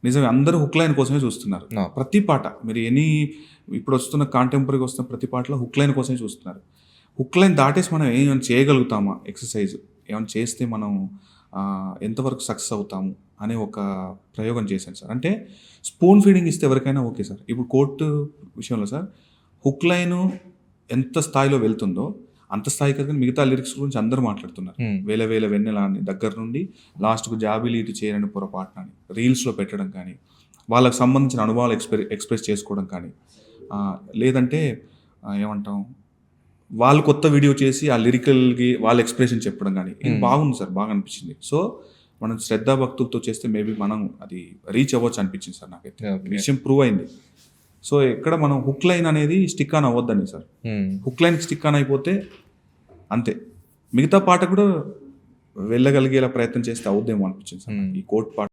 నిజమే అందరూ hook line కోసమే చూస్తున్నారు. No. ప్రతి పాట మీరు ఇప్పుడు వస్తున్న కాంటెంపరీగా వస్తున్న ప్రతి పాటలో హుక్ లైన్ కోసమే చూస్తున్నారు. హుక్ లైన్ దాటేసి మనం ఏమైనా చేయగలుగుతామా ఎక్సర్సైజ్ ఏమైనా చేస్తే మనం ఎంతవరకు సక్సెస్ అవుతాము అనే ఒక ప్రయోగం చేశాను సార్. అంటే స్పూన్ ఫీడింగ్ ఇస్తే ఎవరికైనా ఓకే సార్. ఇప్పుడు కోర్టు విషయంలో సార్ హుక్ లైను ఎంత స్థాయిలో వెళ్తుందో అంత స్థాయి కదా మిగతా లిరిక్స్ గురించి అందరూ మాట్లాడుతున్నారు. వేల వేల వెన్నెల అని దగ్గర నుండి లాస్ట్కు జాబిలి ఇటు చేరని పొరపాటున అని రీల్స్లో పెట్టడం కానీ వాళ్ళకి సంబంధించిన అనుభవాలు ఎక్స్ప్రెస్ చేసుకోవడం కానీ లేదంటే ఏమంటాం వాళ్ళు కొత్త వీడియో చేసి ఆ లిరికల్కి వాళ్ళ ఎక్స్ప్రెషన్ చెప్పడం కానీ ఇది బాగుంది సార్, బాగా అనిపించింది. సో మనం శ్రద్ధాభక్తులతో చేస్తే మేబీ మనం అది రీచ్ అవ్వచ్చు అనిపించింది సార్ నాకైతే. విషయం ప్రూవ్ అయింది. సో ఎక్కడ మనం హుక్ లైన్ అనేది స్టిక్ ఆన్ అవ్వద్దని సార్. హుక్ లైన్కి స్టిక్ ఆన్ అయిపోతే అంతే, మిగతా పాట కూడా వెళ్ళగలిగేలా ప్రయత్నం చేస్తే అవుద్దేమో అనిపించింది సార్ ఈ కోర్ట్ పాట.